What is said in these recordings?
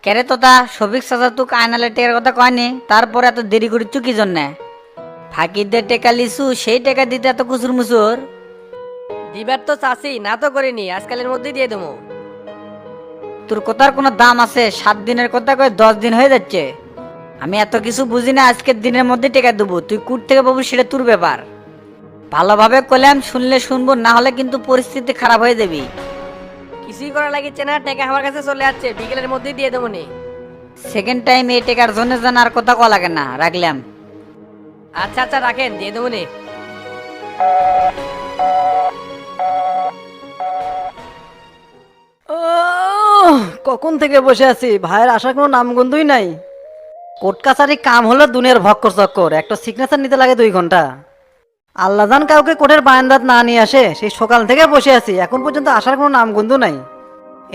কেরে তোতা সবিক চাচা তুক আয়নালে টেকার কথা কয়নি, তারপরে এত দেরি করিচ্ছু কি জন্যে? ফাঁকিতে টেকা লিছু, সেই টাকা দিতে এত কুচুর মুচুর? দিবার তো চাষি না তো করিনি, আজকালের মধ্যেই দিয়ে দেবো। তোর কথার কোনো দাম আছে? 7 দিনের কথা কয়ে 10 দিন হয়ে যাচ্ছে। আমি এত কিছু বুঝি না, আজকের দিনের মধ্যে টেকা দেবো। তুই কুট থেকে পাবো সেটা তোর ব্যাপার। ভালোভাবে কলাম, শুনলে শুনবো, না হলে কিন্তু পরিস্থিতি খারাপ হয়ে যাবি। কিছুই করা লাগিচ্ছে না, টাকা আমার কাছে চলে যাচ্ছে, বিকেলের মধ্যেই দিয়ে দেবো নি। সেকেন্ড টাইম এই টেকার জন্য যেন আর কথা কওয়া লাগে না, রাখলাম। আচ্ছা আচ্ছা রাখেন, দিয়ে দেবো নি। কখন থেকে বসে আছি, ভাইয়ের আসার কোনো নামগন্ধই নাই। কোর্ট কাছারি কাম হলো দুনিয়ার ভক্কর চক্কর, একটা সিগনেচার নিতে লাগে 2 ঘন্টা। আল্লাহ জান কাউকে কোর্টের বারান্দাত না নিয়ে আসে, সেই সকাল থেকে বসে আছি, এখন পর্যন্ত আসার কোনো নামগন্ধ নাই।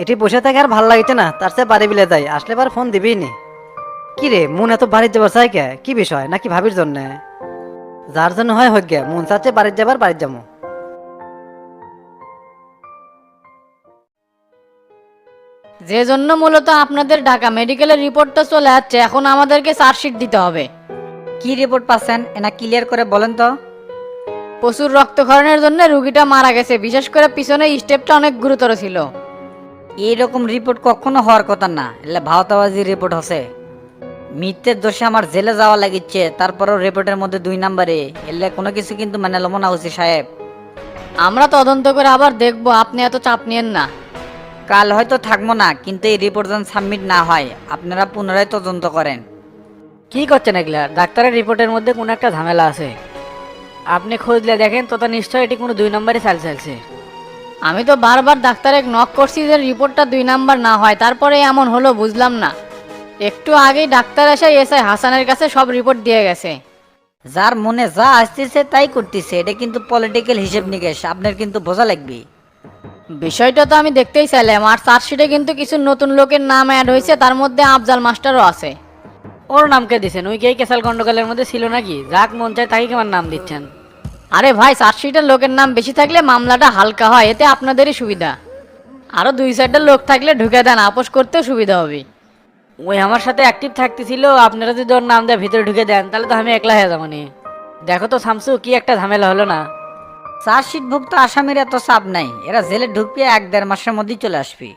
এটি বসে থেকে আর ভাল লাগছে না, তার চেয়ে বাড়ি বিলে যাই, আসলে বার ফোন দিবি নি। কি রে মন এত বাড়ির যাবার চাই কে? কি বিষয়? নাকি ভাবির জন্যে? যার জন্য হয় হোক গে, মন চাচ্ছে বাড়ির যাবার, বাড়ির যাবো। যে জন্য মূলত আপনাদের ঢাকা মেডিকেলের রিপোর্টটা চলে যাচ্ছে, এখন আমাদেরকে চার্জশিট দিতে হবে। কি রিপোর্ট পাচ্ছেন এনা ক্লিয়ার করে বলেন তো। প্রচুর রক্তক্ষরণের জন্য রুগীটা মারা গেছে, বিশেষ করে পিছনে স্টেপটা অনেক গুরুতর ছিল। এইরকম রিপোর্ট কখনো হওয়ার কথা না, এলে ভাওতাবাজি রিপোর্ট হচ্ছে। মিথ্যের দোষে আমার জেলে যাওয়া লাগিচ্ছে, তারপরও রিপোর্টের মধ্যে 2 নাম্বারে, এলে কোনো কিছু কিন্তু মানে লমো না ওসি সাহেব। আমরা তদন্ত করে আবার দেখবো, আপনি এত চাপ নিয়েন না। কাল হয়তো থাকবো না, কিন্তু এই রিপোর্ট যেন সাবমিট না হয়, আপনারা পুনরায় তদন্ত করেন। কি করছেন এগুলা? ডাক্তারের রিপোর্টের মধ্যে কোনো একটা ঝামেলা আছে, আপনি খোঁজ দিয়ে দেখেন তো, তা নিশ্চয় এটি কোনো 2 নম্বরে চালছে। আমি তো বারবার ডাক্তারে নক করছি যে রিপোর্টটা 2 নাম্বার না হয়, তারপরে এমন হলো বুঝলাম না। একটু আগেই ডাক্তার এসে এসআই হাসানের কাছে সব রিপোর্ট দিয়ে গেছে। যার মনে যা আসতেছে তাই করতেছে, এটা কিন্তু পলিটিক্যাল হিসেব নিকেশ, আপনার কিন্তু বোঝা লাগবে। বিষয়টা তো আমি দেখতেই চাইলাম, আর চার্জশিটে কিন্তু কিছু নতুন লোকের নাম অ্যাড হয়েছে, তার মধ্যে আফজাল মাস্টারও আছে। ওর নাম কে দিচ্ছেন? ওই কে কেসাল গন্ডগোলের মধ্যে ছিল নাকি? যাক মন চায় তাকে কেমন নাম দিচ্ছেন? আরে ভাই, চার্জশিটের লোকের নাম বেশি থাকলে মামলাটা হালকা হয়, এতে আপনাদেরই সুবিধা। আরো 2-4টা লোক থাকলে ঢুকে দেন, আপোষ করতেও সুবিধা হবে। ওই আমার সাথে অ্যাক্টিভ থাকতেছিল, আপনারা যদি ওর নাম দিয়ে ভিতরে ঢুকে দেন তাহলে তো আমি একলা হয়ে যাবো নি। দেখো তো শামসু, কি একটা ঝামেলা হলো না? চার্জশিটভুক্ত আসামির এত চাপ নাই, এরা জেলে ঢুকবে 1-1.5 মাসের মধ্যেই চলে আসবে।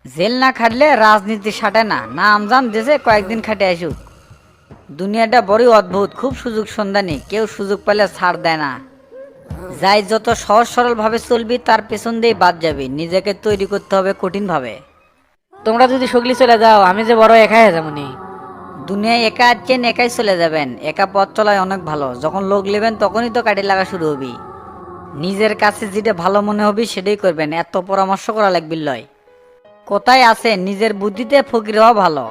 জেল না খাটলে রাজনীতি সাটে না, না আমজাম দেশে কয়েকদিন খাটে আসুক। দুনিয়াটা বড়ই অদ্ভুত, খুব সুযোগ সন্ধানী, কেউ সুযোগ পেলে ছাড় দেয় না। যাই যত সহজ সরল ভাবে চলবি, তার পেছন দিয়ে বাদ যাবি, নিজেকে তৈরি করতে হবে কঠিন ভাবে। তোমরা যদি সগলি চলে যাও, আমি যে বড় একাই হয়ে যাবো নি। দুনিয়ায় একা আছেন, একাই চলে যাবেন, একা পথ চলায় অনেক ভালো। যখন লোক নেবেন তখনই তো কাটি লাগা শুরু হবি। নিজের কাছে যেটা ভালো মনে হবি সেটাই করবেন, এত পরামর্শ করা লাগবে লয়। কোথায় আছে নিজের বুদ্ধিতে ফকির হওয়া ভালো।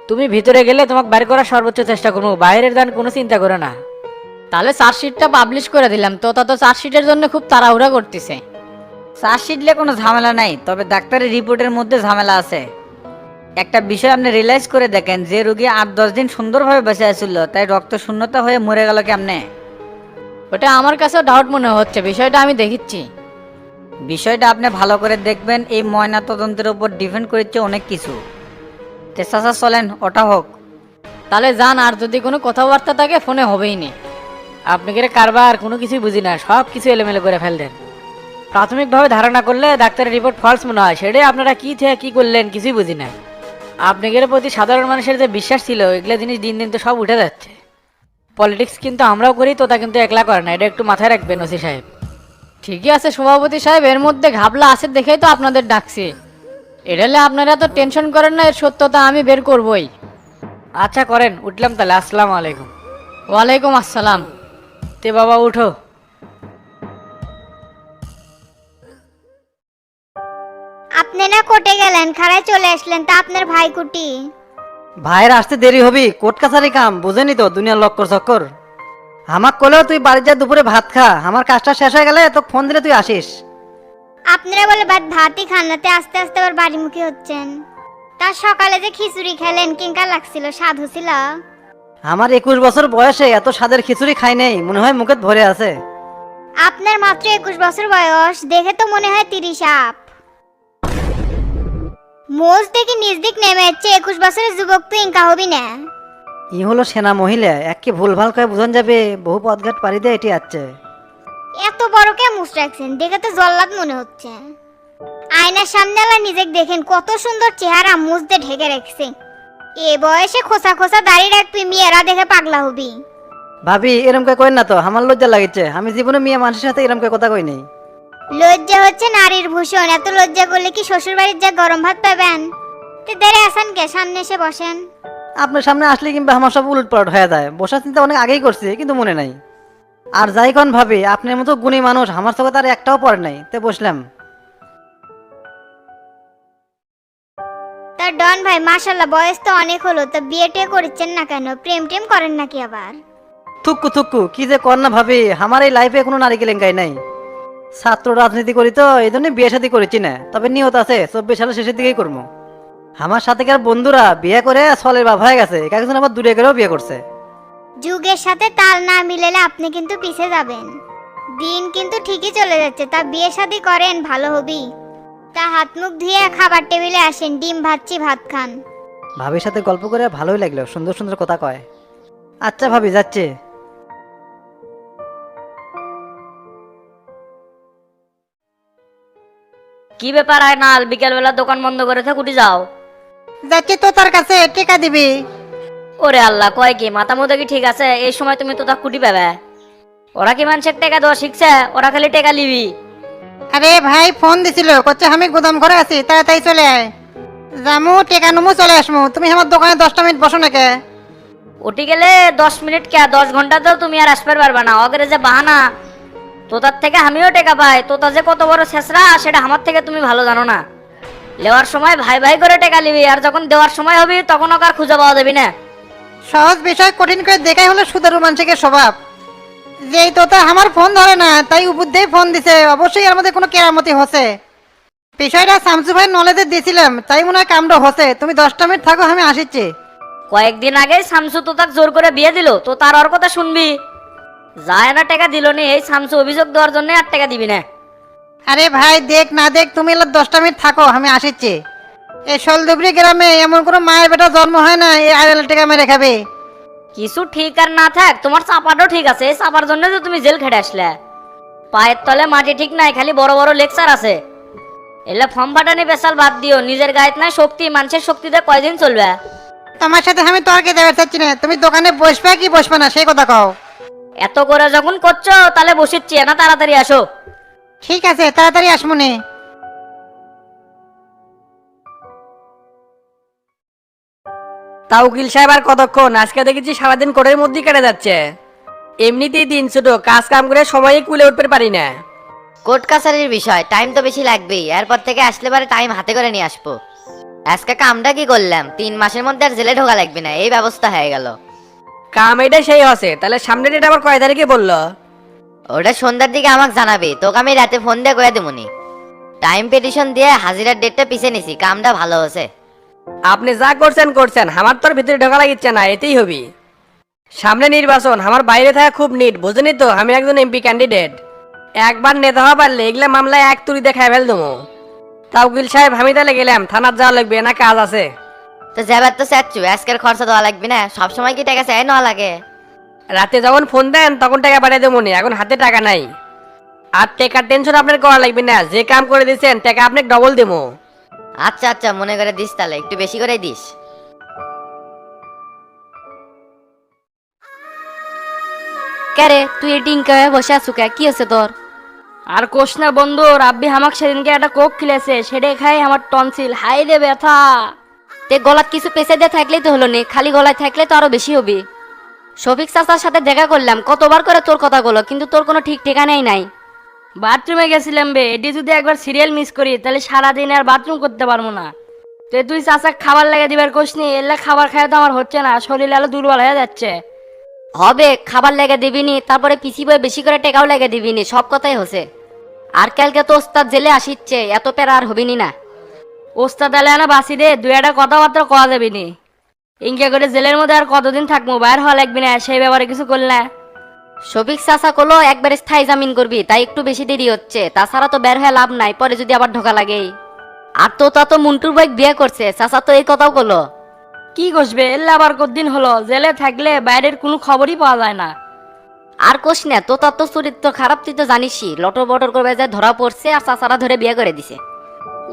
তুমি ভিতরে গেলে তোমাকে বাইর করার সর্বোচ্চ চেষ্টা করবো, বাইরের দান কোনো চিন্তা করো না। তাহলে চার্জশিটটা পাবলিশ করে দিলাম তো, তা তো চার্জশিটের জন্য খুব তাড়াহুড়া করতেছে। চার্জশিটলে কোনো ঝামেলা নাই, তবে ডাক্তারের রিপোর্টের মধ্যে ঝামেলা আছে। একটা বিষয় আপনি রিয়েলাইজ করে দেখেন, যে রোগী 8-10 দিন সুন্দরভাবে বেঁচে আছিল, তাই রক্ত শূন্যতা হয়ে মরে গেল কেমনে? ওটা আমার কাছেও ডাউট মনে হচ্ছে, বিষয়টা আমি দেখিচ্ছি। বিষয়টা আপনি ভালো করে দেখবেন, এই ময়না তদন্তের উপর ডিপেন্ড করছে অনেক কিছু। চাচা চলেন, ওটা হোক। তাহলে যান, আর যদি কোনো কথাবার্তা থাকে ফোনে হবেই নি। আপনি কি কারবার কোনো কিছুই বুঝি না, সব কিছু এলোমেলো করে ফেল দেন। প্রাথমিকভাবে ধারণা করলে ডাক্তারের রিপোর্ট ফলস মনে হয়, সেটাই আপনারা কি থেকে কি করলেন কিছুই বুঝি না। আপনাদের প্রতি সাধারণ মানুষের যে বিশ্বাস ছিল, এগুলো জিনিস দিন দিন তো সব উঠে যাচ্ছে। পলিটিক্স কিন্তু আমরাও করি, তো তা কিন্তু একলা করে না, এটা একটু মাথায় রাখবেন ওসি সাহেব। ঠিকই আছে সভাপতি সাহেব, এর মধ্যে ঘাবলা আছে দেখেই তো আপনাদের ডাকছি। এটালে আপনারা তো টেনশন করেন না, এর সত্যতা আমি বের করবই। আচ্ছা করেন, উঠলাম তাহলে, আসসালামু আলাইকুম। ওয়ালাইকুম আসসালাম। তে বাবা উঠো। আপনি না কোর্টে গেলেন, খাড়ায় চলে আসলেন, তা আপনার ভাই কুটি? ভাইয়ের আসতে দেরি হবি, কোর্ট কাছারি কাম বুঝেনি তো, দুনিয়ার লক্কর চক্কর। আমাক কলেও তুই বাড়ি যা, দুপুরে ভাত খা, আমার কাজটা শেষ হয়ে গেলে তোকে ফোন দিলে তুই আসিস। আপনারা বলে ভাতই খান নাতে আস্তে আস্তে আবার বাড়িমুখী হচ্ছেন। তার সকালে যে খিচুড়ি খেলেন, কিংকা লাগছিল, স্বাদ হছিল? আমার 21 বছর বয়সে এত স্বাদের খিচুড়ি খাই নেই, মনে হয় মুখে ভরে আছে। আপনার মাত্র 21 বছর বয়স, দেখে তো মনে হয় 30 আপ। মোজ দেখি নিজ দিক নেমে যাচ্ছে, 21 বছরের যুবক তুই ইনকা হবি না। ই হলো সেনা মহিলা, একে ভুলভাল করে বুঝন যাবে, বহু পথঘাট পাড়ি দিয়ে এটি আছে। এত বড় কে মুছ রাখছেন, দেখে তো জল্লাদ মনে হচ্ছে। আয়নার সামনে আলা নিজেকে দেখেন, কত সুন্দর চেহারা মুছ দিয়ে ঢেকে রেখেছে। এ বয়সে খোসা খোসা দাড়ি রাখবি, মেয়েরা দেখে পাগলা হবি। ভাবি এরম করে কইন না তো, আমার লজ্জা লাগিছে। আমি জীবনে মেয়ে মানুষের সাথে এরম করে কথা কই নাই। লজ্জা হচ্ছে নারীর ভূষণ, এত লজ্জা করলে কি শ্বশুর বাড়ির যা গরম ভাত পাবেন? তে দেরে আসান কে, সামনে এসে বসেন। আপনার সামনে আসলে কিংবা আমার সব উলট পালট হয়ে যায়। বসার চিন্তা অনেক আগেই করছি, কিন্তু মনে নাই। আর যাই কোন ভাবি, আপনার মতো গুণী মানুষ আমার চোখে তার একটাও পড়ে নাই, তে বসলাম। তা ডন ভাই, মাশাল্লাহ বয়স তো অনেক হলো, তা বিয়ে টিয়ে করছেন না কেন? প্রেম টেম করেন নাকি আবার? থুক্কু থুক্কু কি যে কর না ভাবি, আমার এই লাইফে কোনো নারী কেলেঙ্কাই নাই। ছাত্র রাজনীতি করি তো এই জন্য বিয়ে শাদী করেছি না, তবে নিয়ত আছে 24 সালের শেষের দিকেই করবো। আমার সাথে কার বন্ধুরা বিয়ে করে ছলের বাপ হয়ে গেছে, একজন আবার দূরে করেও বিয়ে করছে। যুগের সাথে তাল না মিলেলে আপনি কিন্তু পিছে যাবেন। দিন কিন্তু ঠিকই চলে যাচ্ছে, তা বিয়ে শাদী করেন, ভালো হবি। তা হাত মুখ ধুয়ে খাবার টেবিলে আসেন, ডিম ভাজছি ভাত খান। ভাবির সাথে গল্প করে ভালোই লাগলো, সুন্দর সুন্দর কথা কয়। আচ্ছা ভাবি, যাচ্ছে। কি ব্যাপার আয়নাল, বিকেলবেলা দোকান বন্ধ করে কুটি যাও? যাচ্ছে তো তার কাছে, টেকা দিবি। ওরে আল্লাহ, কয় কি মাথা মতো কি ঠিক আছে? এই সময় তুমি তো তা কুটি পাবে? ওরা কি মানুষের টেকা দেওয়া শিখছে? ওরা খালি টেকা লিবি। আরে ভাই ফোন দিছিল, করছে আমি গুদাম ঘরে আছি, তাড়াতাড়ি চলে আয়। জামু টেকা নুমু চলে আসমু, তুমি আমার দোকানে 10টা মিনিট বসো নাকি? ওটি গেলে 10 মিনিট কে, 10 ঘন্টা তো তুমি আর আসতে পারবা না। অগরে যে বাহানা, তোতার থেকে আমিও টেকা পাই। তোতা যে কত বড় ছেসরা সেটা আমার থেকে তুমি ভালো জানো না। লেওয়ার সময় ভাই ভাই করে টেকা লিবি, আর যখন দেওয়ার সময় হবে তখন ওকে আর খুঁজে পাওয়া যাবি না। সহজ বিষয় কঠিন করে দেখাই হলো সুদারু মানুষের স্বভাব। যেই তোতা আমার ফোন ধরে না, তাই উপদেই ফোন দিছে, অবশ্যই এর মধ্যে কোনো কেরামতি হচ্ছে। বিষয়টা শামসু ভাই নলেজে দিয়েছিলাম, তাই মনে হয় কামটা হচ্ছে। তুমি 10টা মিনিট থাকো, আমি আসিচ্ছি। কয়েকদিন আগে শামসু তো তাক জোর করে বিয়ে দিল, তো তার ওর কথা শুনবি? যায় না টাকা দিল নি, এই শামসু অভিযোগ দেওয়ার জন্য আর টাকা দিবি না। আরে ভাই দেখ না দেখ, তুমি এলা 10টা মিনিট থাকো, আমি আসিচ্ছি। এই শলদুবরি গ্রামে এমন কোনো মায়ের বেটা জন্ম হয় না এই আড়াল টাকা মেরে খাবে। কিছু ঠিক আর না থাক, তোমার চাপাটাও ঠিক আছে। এই চাপার জন্য তো তুমি জেল খেটে আসলে। পায়ের তলে মাটি ঠিক নাই, খালি বড় বড় লেকচার আছে। এলে ফর্ম ফাটানি বেসাল বাদ দিও, নিজের গায়েত নাই শক্তি, মানুষের শক্তিতে কয়দিন চলবে? তোমার সাথে আমি তর্কে দেওয়ার চাচ্ছি না, তুমি দোকানে বসবে কি বসবে না সেই কথা কও। এত করে যখন করছো তাহলে বসিচ্ছি না, তাড়াতাড়ি আসো। ঠিক আছে, তাড়াতাড়ি আসমুনি। তা উকিল সাহেব আর কতক্ষণ? আজকে দেখেছি সারাদিন কোর্টের মধ্যেই কেটে যাচ্ছে। এমনিতেই দিন ছোট, কাজ কাম করে সময়ই কুলে উঠতে পারি না। কোর্ট কাছারির বিষয়, টাইম তো বেশি লাগবেই। এরপর থেকে আসলে পরে টাইম হাতে করে নিয়ে আসবো। আজকে কামটা কি করলাম, 3 মাসের মধ্যে আর জেলে ঢোকা লাগবে না, এই ব্যবস্থা হয়ে গেল। কাম এটা সেই হচ্ছে, তাহলে সামনের ডেট আবার কয় তারিখে বললো? ওটা সন্ধ্যার দিকে আমাকে জানাবে, তোকে আমি রাতে ফোন দিয়ে কয়ে দেবনি। টাইম পিটিশন দিয়ে হাজিরার ডেটটা পিছিয়ে নিছি, কামটা ভালো হচ্ছে। আপনি যা করছেন করছেন, আমার তোর ভিতরে ঢোকা লাগিচ্ছে না, এতেই হবি। সামনে নির্বাচন, আমার বাইরে থাকা খুব নিট, বুঝনি তো? আমি একজন এমপি ক্যান্ডিডেট। একবার নেতা হওয়া পারলে এগুলা মামলায় এক তুড়ি দেখায় ফেল দেবো। তা উকিল সাহেব আমি তাহলে গেলাম, থানার যাওয়া লাগবে না, কাজ আছে। তো যাবার তো চাচ্ছু, আজকের খরচা দেওয়া লাগবে না? সবসময় কি টাকা চাই নেওয়া লাগে? রাতে যখন ফোন দেন তখন টাকা পাঠিয়ে দেবো নি, এখন হাতে টাকা নাই। আর টাকার টেনশন আপনার করা লাগবে না, যে কাম করে দিচ্ছেন টাকা আপনাকে ডবল দেবো। আচ্ছা আচ্ছা, মনে করে দিস, তাহলে একটু বেশি করে দিস। ক্যারে তুই টিঙ্কা হয়ে বসে আছো কে, কি আছে তোর? আর কোষ না বন্ধু, রাব্বি হামাক সেদিনকে একটা কোক খেলেছে, সেটাই খাই আমার টনসিল হাই রে ব্যথা। তে গলাত কিছু পেঁচে দিয়ে থাকলেই তো হলো নি, খালি গলায় থাকলে তো আরো বেশি হবে। শফিক চাচার সাথে দেখা করলাম, কতবার করে তোর কথা বলো, কিন্তু তোর কোনো ঠিক ঠিকানাই নাই। বাথরুমে গেছিলাম বে, এটি যদি একবার সিরিয়াল মিস করি তাহলে সারাদিন আর বাথরুম করতে পারবো না। তো তুই চাচা খাবার লেগে দিবার কোশনি, এলে খাবার খাওয়া তো আমার হচ্ছে না, শরীর আলো দুর্বল হয়ে যাচ্ছে। হবে খাবার লেগে দিবিনি, তারপরে পিসি বয়ে বেশি করে টেকাও লেগে দিবিনি, সব কথাই হচ্ছে। আর কালকে তো ওস্তাদ জেলে আসিচ্ছে, এত পেরা আর হবিনি না। ওস্তাদ আলে না বাসি দে, দুই একটা কথাবার্তা কওয়া যাবি নি। ইনকে করে জেলের মধ্যে আর কতদিন থাকবো, বাইর হওয়া লাগবি না, সেই ব্যাপারে কিছু করলে। শফিক চাচা কলো একবারে স্থায়ী জামিন করবি, তাই একটু বেশি দেরি হচ্ছে, তাছাড়া তো বের হয়ে লাভ নাই, পরে যদি আবার ঢোকা লাগে। আর তোতা তো মন্টুর ভাই বিয়ে করছে, চাচা তো এই কথাও বললো। কি কষবে এলে আবার কতদিন হলো, জেলে থাকলে বাইরের কোনো খবরই পাওয়া যায় না। আর কোষ না, তোতার তো চরিত্র খারাপ, তুই তো জানিসই। লটর বটর করে যায় ধরা পড়ছে আর চাচারা ধরে বিয়ে করে দিছে।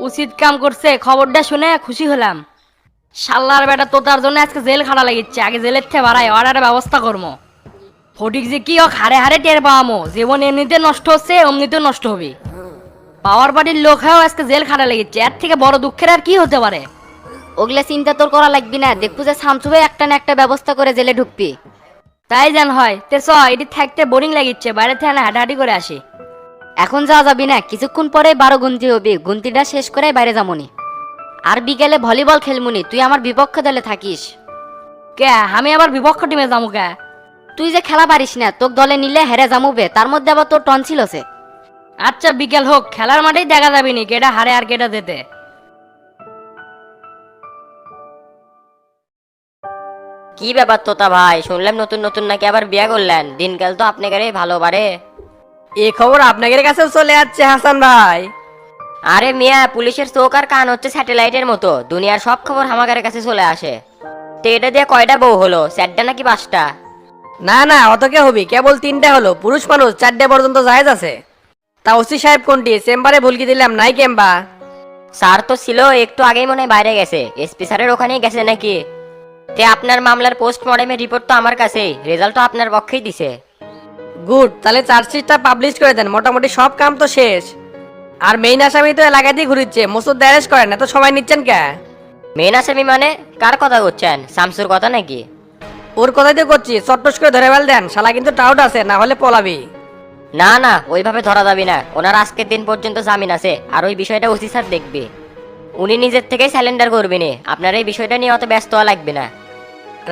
উচিত কাম করছে, খবরটা শুনে খুশি হলাম। শাল্লার বেটা তোতার জন্য আজকে জেল খাটা লাগিচ্ছে, আগে জেলের থেকে বাড়াই অর্ডারের ব্যবস্থা করবো। ফটিক যে কি হারে হারে টের পাওয়ামো, জীবন এমনিতে নষ্ট হচ্ছে অমনিতেও নষ্ট হবে। পাওয়ার বাড়ির লোক হয়েও আজকে জেল খাটা লেগেছে, এর থেকে বড় দুঃখের আর কি হতে পারে। ওগুলা চিন্তা তোর করা লাগবি না, দেখবো যে শামসু ভাই একটা না একটা ব্যবস্থা করে জেলে ঢুকবি। তাই জান হয় তে চ, এটি থাকতে বোরিং লাগিচ্ছে, বাইরে থেকে না হাঁটাহাঁটি করে আসি। এখন যাওয়া যাবি না, কিছুক্ষণ পরে 12 গুনতি হবি, গুনতিটা শেষ করে বাইরে যামুনি। আর বিকেলে ভলিবল খেলমুনি, তুই আমার বিপক্ষ দলে থাকিস। কে আমি আবার বিপক্ষ টিমে যাবো কে? তুই যে খেলা পারিস না, তোক দলে নিলে হেরে যামুবে, তার মধ্যে আবার তোর টনসিল আছে। আচ্ছা বিকেল হোক, খেলার মাঠেই দেখা যাবে নি কেটা হারে আর কেটা যেতে। কি ব্যাপার তোতা ভাই, শুনলাম নতুন নতুন নাকি আবার বিয়ে করলেন, দিনকাল তো আপনাকে ভালো বাড়ে। এই খবর আপনাদের কাছেও চলে যাচ্ছে হাসান ভাই। আরে মিয়া, পুলিশের চোখ আর কান হচ্ছে স্যাটেলাইটের মতো, দুনিয়ার সব খবর আমাদের কাছে চলে আসে। তো এটা দিয়ে কয়টা বউ হলো, 4টা নাকি 5টা? না না, অত কে হবি, কেবল 3টে হলো। পুরুষ মানুষ 4টে পর্যন্ত জায়েজ আছে। তা ওসি সাহেব কোনটি, চেম্বারে ভুলকি দিলাম নাই কেম্বা? স্যার তো ছিল, একটু আগেই মনে হয় বাইরে গেছে, এসপি স্যারের ওখানেই গেছে নাকি। তে আপনার মামলার পোস্টমর্টেমের রিপোর্ট তো আমার কাছেই, রেজাল্ট তো আপনার পক্ষেই দিছে। গুড, তাহলে চার্জশিটটা পাবলিশ করে দেন, মোটামুটি সব কাম তো শেষ। আর মেইন আসামি তো এলাকাতেই ঘুরিচ্ছে, মসুদ অ্যারেস্ট করেন, এত সময় নিচ্ছেন কে? মেন আসামি মানে কার কথা করছেন, শামসুর কথা নাকি? ওর কথাই তো করছি, চট্টস করে ধরে ফেল দেন, শালা কিন্তু টাউট আছে, না হলে পলাবি। না না, ওইভাবে ধরা যাবে না, ওনার আজকের দিন পর্যন্ত জামিন আছে, আর ওই বিষয়টা ওসি স্যার দেখবে। উনি নিজের থেকেই স্যালেন্ডার করবেন, আপনার এই বিষয়টা নিয়ে অত ব্যস্ত হওয়া লাগবে না।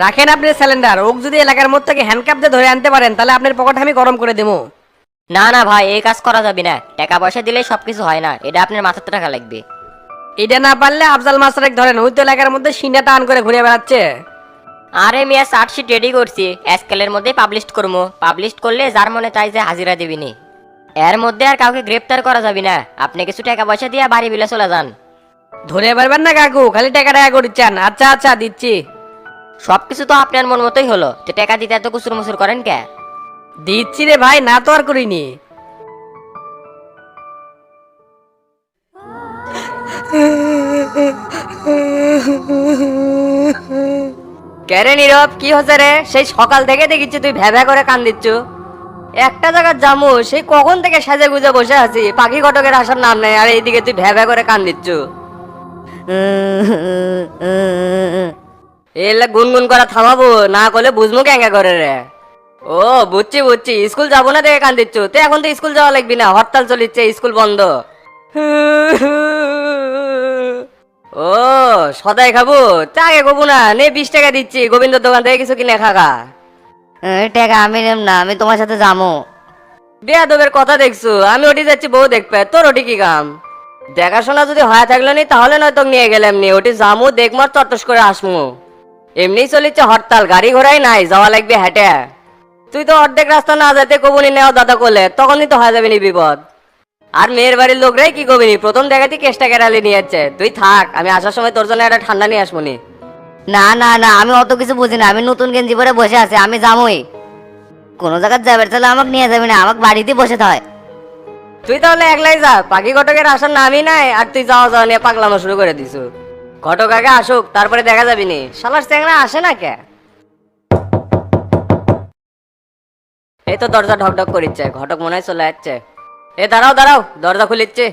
রাখেন আপনি সিলিন্ডার, ওক যদি এলাকার মধ্যে থেকে হ্যান্ডকাপ দিয়ে ধরে আনতে পারেন তাহলে আপনার পকেট আমি গরম করে দেবো। না না ভাই, এই কাজ করা যাবে না, টাকা পয়সা দিলেই সবকিছু হয় না, এটা আপনার মাথাতে রাখা লাগবে। এটা না পারলে আফজাল মাস্টার ধরেন, ওই তো এলাকার মধ্যে সিনা টান করে ঘুরে বেড়াচ্ছে। আরে মিয়া, চার্জশিট রেডি করছি, আজকালের মধ্যেই পাবলিশ করবো, পাবলিশ করলে যার মনে চাই যে হাজিরা দিবিনি। এর মধ্যে আর কাউকে গ্রেপ্তার করা যাবে না, আপনি কিছু টাকা পয়সা দিয়ে বাড়ি বিলে চলে যান। ধরে পারবেন না কাকু, খালি টাকা টাকা করছেন। আচ্ছা আচ্ছা দিচ্ছি। সবকিছু তো আপনার মন মতোই হলো, তো টাকা দিতে এত কুসুর মুসুর করেন কে? দিচ্ছি রে ভাই, না তো আর করিনি। কেরে নীরব, কি হচ্ছে রে? সেই সকাল থেকে দেখিচ্ছি তুই ভ্যাভ্যা করে কান দিচ্ছ। একটা জায়গার জামু, সেই কখন থেকে সাজে গুজে বসে আছি, পাখি ঘটকের আসার নাম নেই, আর এইদিকে তুই ভ্যাভ্যা করে কান দিচ্ছ। এলে গুনগুন করা থামাবো, না করলে বুঝমু ক্যাঙ্গা করে রে। ও বুঝছি বুঝছি, স্কুল যাবো না দেখে কান দিচ্ছ। তো এখন তো স্কুল যাওয়া লাগবি না, হরতাল চলিচ্ছে, স্কুল বন্ধ। ও সদাই খাবো, চাকে খাবো না, নে 20 টাকা দিচ্ছি, গোবিন্দর দোকান থেকে কিছু কিনে খাগা। টাকা আমি নেব না, আমি তোমার সাথে যাবো। বেয়াদবের কথা দেখছো, আমি ওটি যাচ্ছি, বউ দেখবে, তোর ওটি কি কাম? দেখাশোনা যদি হয়ে থাকলো নি তাহলে নয় তো নিয়ে গেলাম নি, ওটি যামু দেখমার চট্টস করে আসমু। এমনি চলিচ্ছে হরতাল, গাড়ি ঘোড়াই নাই, যাওয়া লাগবে হেঁটে। তুই তো অর্ধেক রাস্তা না যেতে কবুনি নেওয়া দাদা করলে, তখনই তো হয়ে যাবে নি বিপদ। আর মেয়ের বাড়ির লোকরাই কি কবিনি, প্রথম দেখাতেই কেষ্টা কেরালি নিয়ে যাচ্ছে। তুই থাক, আমি আসার সময় তোর জন্য একটা ঠান্ডা নিয়ে আসবনি। না না না, আমি অত কিছু বুঝি না, আমি নতুন গেঞ্জি পরে বসে আছি, আমি যাবোই। কোনো জায়গায় যাবে তাহলে আমাকে নিয়ে যাবি না, আমাকে বাড়িতে বসে হয়। তুই তাহলে একলাই যা, পাখি ঘটকের আসার নামই নাই, আর তুই যাওয়া যাওয়া নিয়ে পাগলামো শুরু করে দিছু। ঘটক আগে আসুক, তারপরে দেখা যাবি নি। শালার চ্যাংরা আসে না কে? এই তো দরজা ঢকঢক করিচ্ছে, ঘটক মনে হয় চলে যাচ্ছে। এ দাঁড়াও দাঁড়াও, দরজা খুলিচ্ছে।